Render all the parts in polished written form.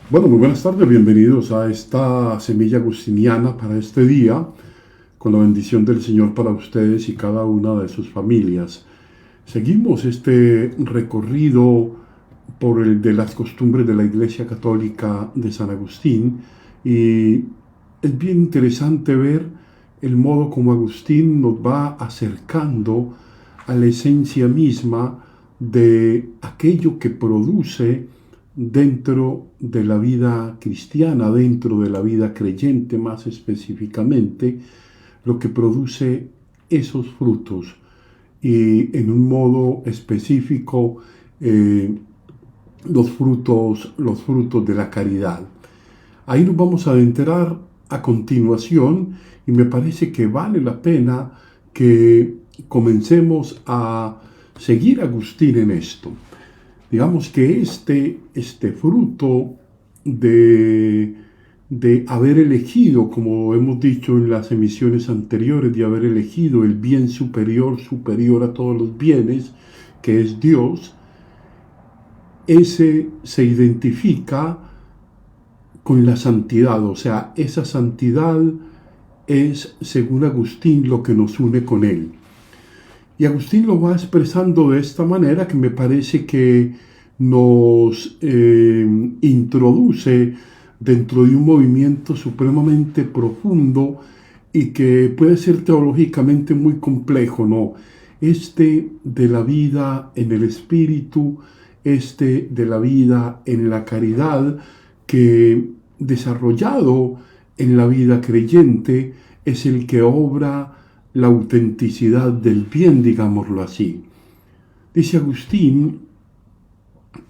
Bueno, muy buenas tardes, bienvenidos a esta semilla agustiniana para este día, con la bendición del Señor para ustedes y cada una de sus familias. Seguimos este recorrido por el de las costumbres de la Iglesia Católica de San Agustín y es bien interesante ver el modo como Agustín nos va acercando a la esencia misma de aquello que produce dentro de la vida cristiana, dentro de la vida creyente más específicamente, lo que produce esos frutos y en un modo específico eh, los frutos de la caridad. Ahí nos vamos a adentrar a continuación y me parece que vale la pena que comencemos a seguir a Agustín en esto. Digamos que este fruto de haber elegido, como hemos dicho en las emisiones anteriores, de haber elegido el bien superior a todos los bienes, que es Dios, ese se identifica con la santidad, o sea, esa santidad es, según Agustín, lo que nos une con Él. Y Agustín lo va expresando de esta manera que me parece que nos introduce dentro de un movimiento supremamente profundo y que puede ser teológicamente muy complejo, ¿no? Este de la vida en el espíritu, este de la vida en la caridad, que desarrollado en la vida creyente es el que obra la autenticidad del bien, digámoslo así. Dice Agustín,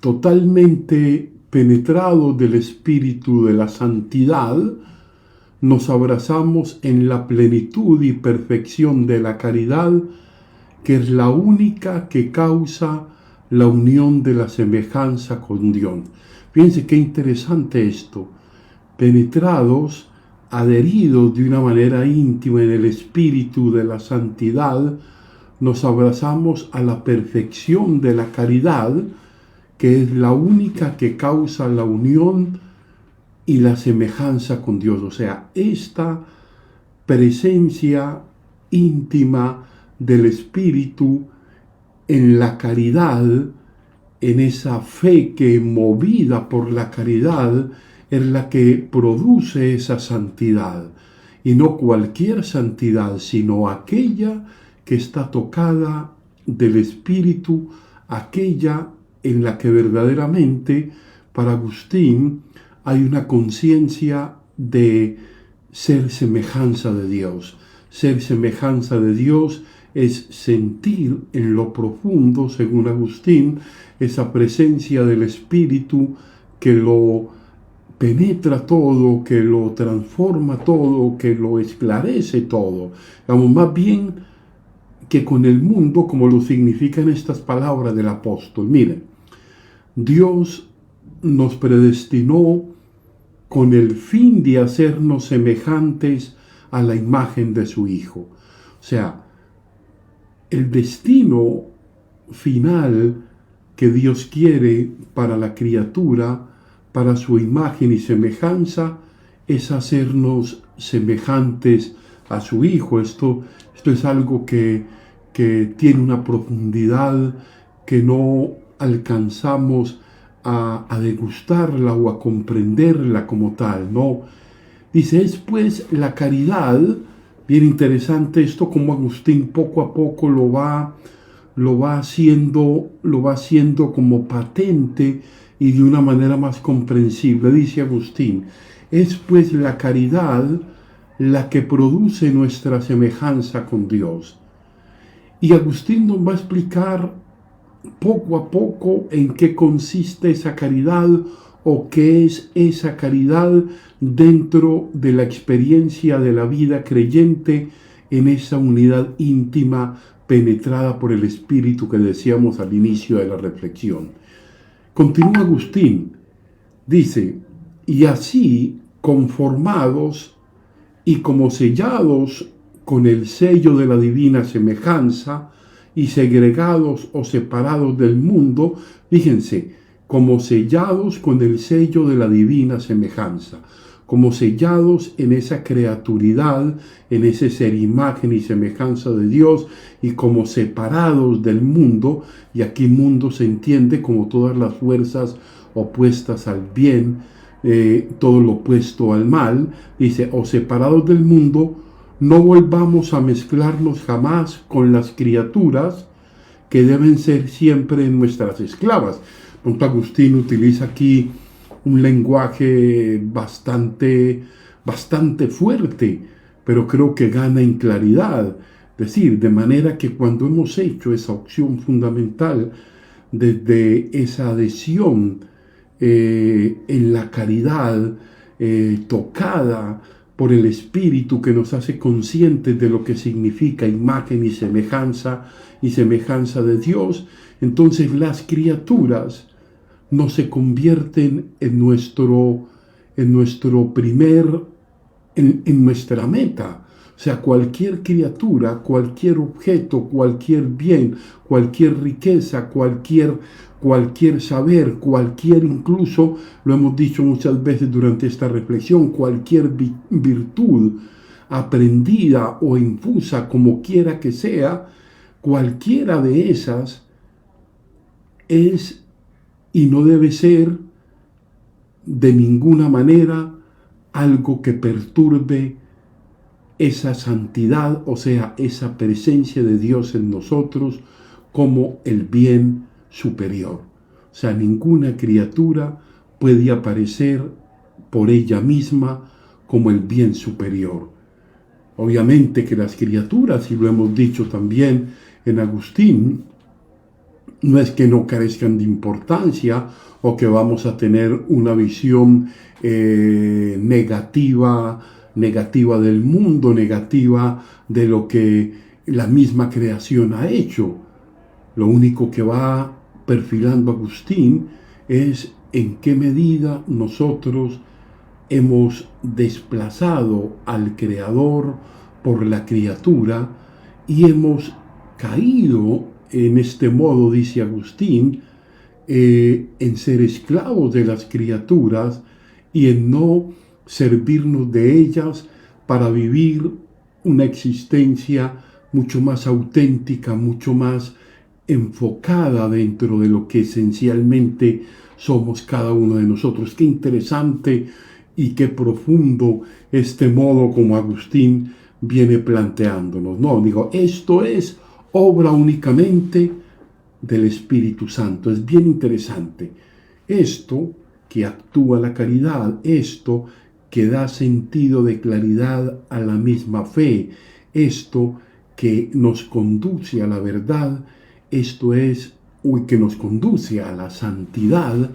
totalmente penetrado del espíritu de la santidad, nos abrazamos en la plenitud y perfección de la caridad, que es la única que causa la unión de la semejanza con Dios. Fíjense qué interesante esto. Penetrados, adheridos de una manera íntima en el espíritu de la santidad, nos abrazamos a la perfección de la caridad, que es la única que causa la unión y la semejanza con Dios. O sea, esta presencia íntima del Espíritu en la caridad, en esa fe que movida por la caridad es la que produce esa santidad. Y no cualquier santidad, sino aquella que está tocada del Espíritu, aquella en la que verdaderamente, para Agustín, hay una conciencia de ser semejanza de Dios. Ser semejanza de Dios es sentir en lo profundo, según Agustín, esa presencia del Espíritu que lo penetra todo, que lo transforma todo, que lo esclarece todo. Vamos, más bien que con el mundo, como lo significan estas palabras del apóstol. Miren, Dios nos predestinó con el fin de hacernos semejantes a la imagen de su Hijo. O sea, el destino final que Dios quiere para la criatura, para su imagen y semejanza, es hacernos semejantes a su Hijo. Esto es algo que tiene una profundidad que no alcanzamos a degustarla o a comprenderla como tal, ¿no? Dice, es pues la caridad, bien interesante esto, como Agustín poco a poco lo va haciendo como patente y de una manera más comprensible. Dice Agustín, es pues la caridad la que produce nuestra semejanza con Dios. Y Agustín nos va a explicar poco a poco en qué consiste esa caridad o qué es esa caridad dentro de la experiencia de la vida creyente en esa unidad íntima penetrada por el Espíritu que decíamos al inicio de la reflexión. Continúa Agustín, dice, y así conformados y como sellados con el sello de la divina semejanza y segregados o separados del mundo, fíjense, como sellados con el sello de la divina semejanza, como sellados en esa creaturidad, en ese ser imagen y semejanza de Dios, y como separados del mundo, y aquí mundo se entiende como todas las fuerzas opuestas al bien, todo lo opuesto al mal. Dice, o separados del mundo, no volvamos a mezclarnos jamás con las criaturas que deben ser siempre nuestras esclavas. Don Agustín utiliza aquí un lenguaje bastante fuerte, pero creo que gana en claridad. Es decir, de manera que cuando hemos hecho esa opción fundamental desde esa adhesión en la caridad, tocada por el Espíritu que nos hace conscientes de lo que significa imagen y semejanza de Dios, entonces las criaturas no se convierten en nuestra meta. O sea, cualquier criatura, cualquier objeto, cualquier bien, cualquier riqueza, cualquier saber, incluso, lo hemos dicho muchas veces durante esta reflexión, cualquier virtud aprendida o infusa, como quiera que sea, cualquiera de esas es y no debe ser de ninguna manera algo que perturbe esa santidad, o sea, esa presencia de Dios en nosotros como el bien superior. O sea, ninguna criatura puede aparecer por ella misma como el bien superior. Obviamente que las criaturas, y lo hemos dicho también en Agustín, no es que no carezcan de importancia o que vamos a tener una visión negativa del mundo, negativa de lo que la misma creación ha hecho. Lo único que va perfilando Agustín es en qué medida nosotros hemos desplazado al Creador por la criatura y hemos caído en este modo, dice Agustín, en ser esclavos de las criaturas y en no servirnos de ellas para vivir una existencia mucho más auténtica, mucho más enfocada dentro de lo que esencialmente somos cada uno de nosotros. Qué interesante y qué profundo este modo como Agustín viene planteándonos. No, digo, esto es obra únicamente del Espíritu Santo. Es bien interesante. Esto que actúa la caridad, esto que da sentido de claridad a la misma fe, esto que nos conduce a la verdad, esto es que nos conduce a la santidad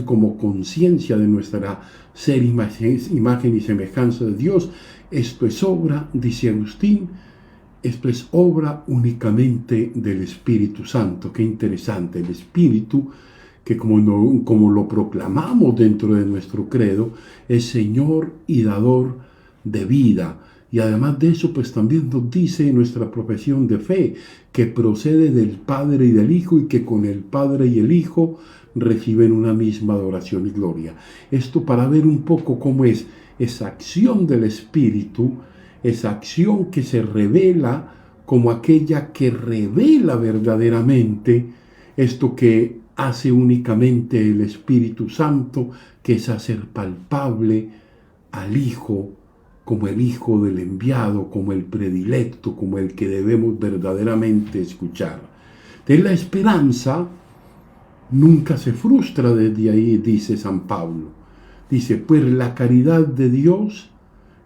como conciencia de nuestra ser imagen y semejanza de Dios. Esto es obra, dice Agustín, esto es obra únicamente del Espíritu Santo. Qué interesante, el Espíritu que como lo proclamamos dentro de nuestro credo, es Señor y dador de vida. Y además de eso, pues también nos dice nuestra profesión de fe, que procede del Padre y del Hijo, y que con el Padre y el Hijo reciben una misma adoración y gloria. Esto para ver un poco cómo es esa acción del Espíritu, esa acción que se revela como aquella que revela verdaderamente esto que hace únicamente el Espíritu Santo, que es hacer palpable al Hijo como el Hijo del enviado, como el predilecto, como el que debemos verdaderamente escuchar. De la esperanza nunca se frustra desde ahí, dice San Pablo. Dice, pues la caridad de Dios,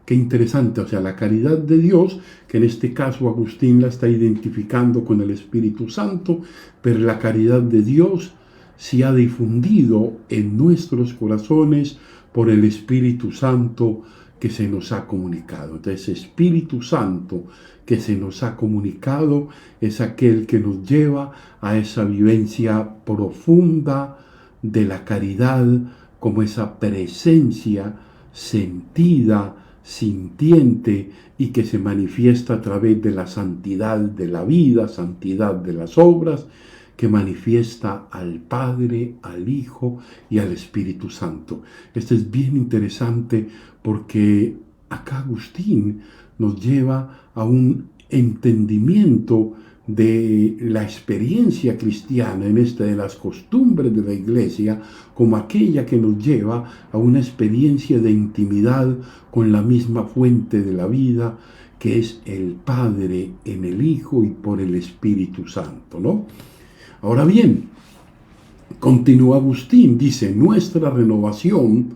qué interesante, o sea, la caridad de Dios, que en este caso Agustín la está identificando con el Espíritu Santo, pero la caridad de Dios se ha difundido en nuestros corazones por el Espíritu Santo que se nos ha comunicado. Entonces, Espíritu Santo que se nos ha comunicado es aquel que nos lleva a esa vivencia profunda de la caridad como esa presencia sentida, sintiente y que se manifiesta a través de la santidad de la vida, santidad de las obras, que manifiesta al Padre, al Hijo y al Espíritu Santo. Esto es bien interesante porque acá Agustín nos lleva a un entendimiento de la experiencia cristiana en esta de las costumbres de la iglesia como aquella que nos lleva a una experiencia de intimidad con la misma fuente de la vida, que es el Padre en el Hijo y por el Espíritu Santo, ¿no? Ahora bien, continúa Agustín, dice, nuestra renovación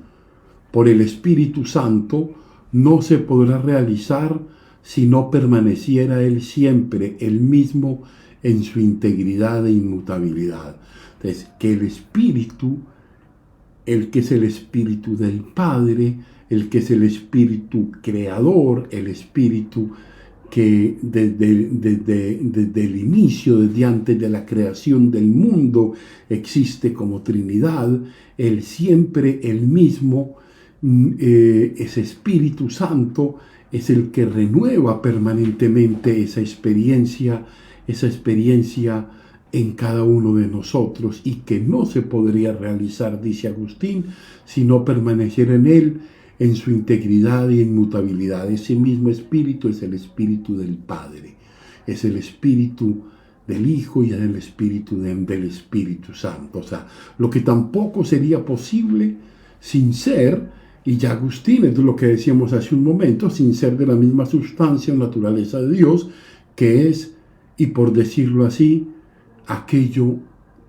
por el Espíritu Santo no se podrá realizar si no permaneciera Él siempre el mismo en su integridad e inmutabilidad. Entonces, que el Espíritu, el que es el Espíritu del Padre, el que es el Espíritu creador, el Espíritu que desde el inicio, desde antes de la creación del mundo, existe como Trinidad, Él siempre el mismo, ese Espíritu Santo es el que renueva permanentemente esa experiencia en cada uno de nosotros y que no se podría realizar, dice Agustín, si no permaneciera en Él en su integridad e inmutabilidad. Ese mismo Espíritu es el Espíritu del Padre, es el Espíritu del Hijo y el Espíritu del Espíritu Santo. O sea, lo que tampoco sería posible sin ser, y ya Agustín, es lo que decíamos hace un momento, sin ser de la misma sustancia o naturaleza de Dios, que es, y por decirlo así, aquello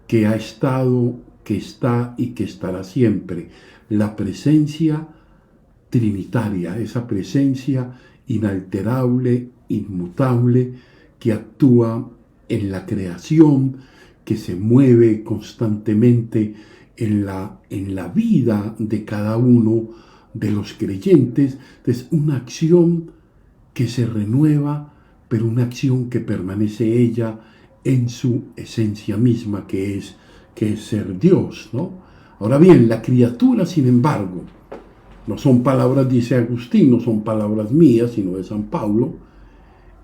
que ha estado, que está y que estará siempre, la presencia trinitaria, esa presencia inalterable, inmutable, que actúa en la creación, que se mueve constantemente en la vida de cada uno de los creyentes. Es una acción que se renueva, pero una acción que permanece ella en su esencia misma, que es ser Dios, ¿no? Ahora bien, la criatura, sin embargo, no son palabras, dice Agustín, no son palabras mías, sino de San Pablo,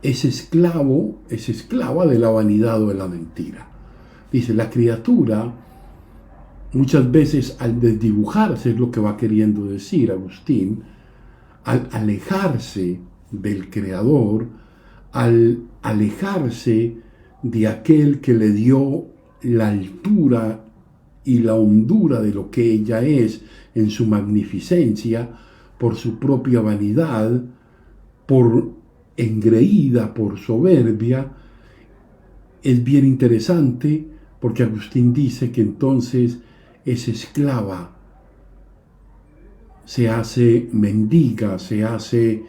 es esclava de la vanidad o de la mentira. Dice, la criatura, muchas veces al desdibujarse, es lo que va queriendo decir Agustín, al alejarse del Creador, al alejarse de aquel que le dio la altura y la hondura de lo que ella es en su magnificencia, por su propia vanidad, por engreída, por soberbia, es bien interesante porque Agustín dice que entonces es esclava, se hace mendiga, se hace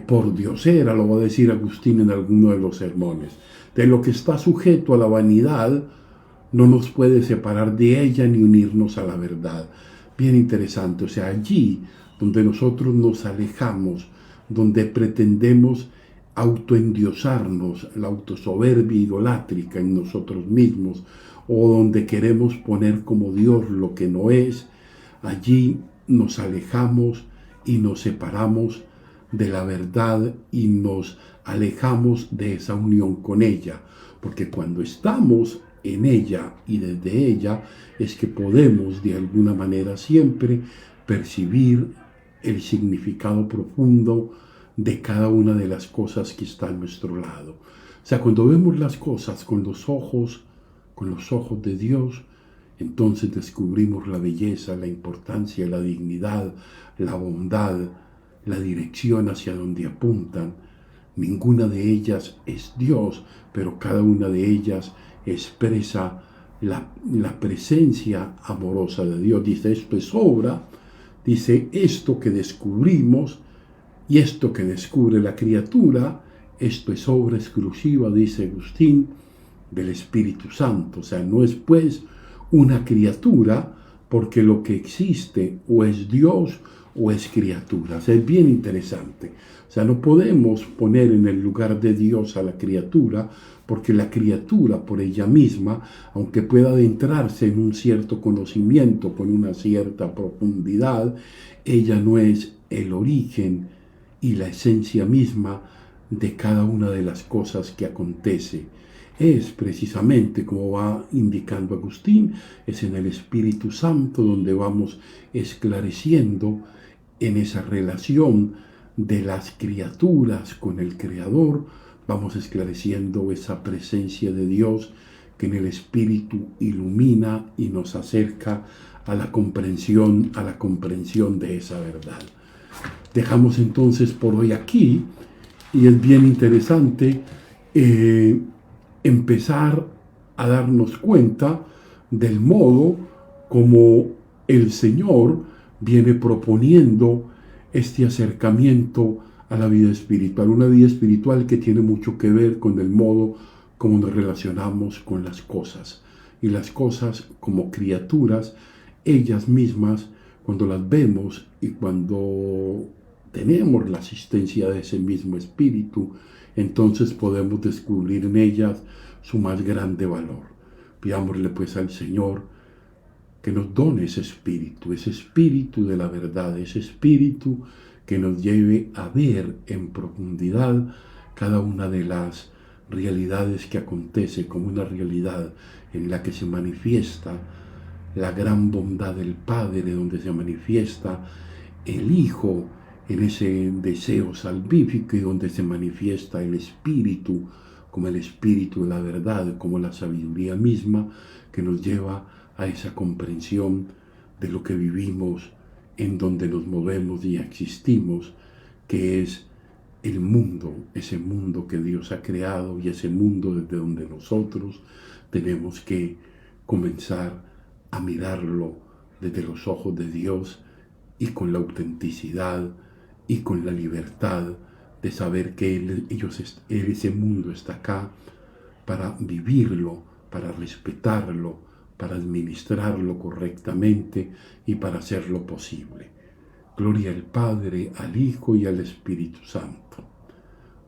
pordiosera, lo va a decir Agustín en alguno de los sermones. De lo que está sujeto a la vanidad no nos puede separar de ella ni unirnos a la verdad. Bien interesante, o sea, allí donde nosotros nos alejamos, donde pretendemos autoendiosarnos, la autosoberbia idolátrica en nosotros mismos, o donde queremos poner como Dios lo que no es, allí nos alejamos y nos separamos de la verdad y nos alejamos de esa unión con ella, porque cuando estamos en ella y desde ella es que podemos de alguna manera siempre percibir el significado profundo de cada una de las cosas que está a nuestro lado. O sea, cuando vemos las cosas con los ojos de Dios, entonces descubrimos la belleza, la importancia, la dignidad, la bondad, la dirección hacia donde apuntan. Ninguna de ellas es Dios, pero cada una de ellas expresa la presencia amorosa de Dios. Dice, esto es obra, dice, esto que descubrimos y esto que descubre la criatura, esto es obra exclusiva, dice Agustín, del Espíritu Santo. O sea, no es pues una criatura, porque lo que existe o es Dios o es criatura. O sea, es bien interesante. O sea, no podemos poner en el lugar de Dios a la criatura, porque la criatura por ella misma, aunque pueda adentrarse en un cierto conocimiento con una cierta profundidad, ella no es el origen y la esencia misma de cada una de las cosas que acontece. es precisamente, como va indicando Agustín, es en el Espíritu Santo donde vamos esclareciendo en esa relación de las criaturas con el Creador, vamos esclareciendo esa presencia de Dios que en el Espíritu ilumina y nos acerca a la comprensión de esa verdad. Dejamos entonces por hoy aquí, y es bien interesante empezar a darnos cuenta del modo como el Señor viene proponiendo este acercamiento a la vida espiritual, una vida espiritual que tiene mucho que ver con el modo como nos relacionamos con las cosas. Y las cosas como criaturas, ellas mismas, cuando las vemos y cuando tenemos la asistencia de ese mismo espíritu, entonces podemos descubrir en ellas su más grande valor. Pidámosle pues al Señor que nos done ese espíritu de la verdad, ese espíritu que nos lleve a ver en profundidad cada una de las realidades que acontece como una realidad en la que se manifiesta la gran bondad del Padre, donde se manifiesta el Hijo en ese deseo salvífico y donde se manifiesta el Espíritu como el Espíritu de la verdad, como la sabiduría misma que nos lleva a esa comprensión de lo que vivimos, en donde nos movemos y existimos, que es el mundo, ese mundo que Dios ha creado y ese mundo desde donde nosotros tenemos que comenzar a mirarlo desde los ojos de Dios y con la autenticidad y con la libertad de saber que ese mundo está acá para vivirlo, para respetarlo, para administrarlo correctamente y para hacerlo posible. Gloria al Padre, al Hijo y al Espíritu Santo.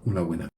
Una buena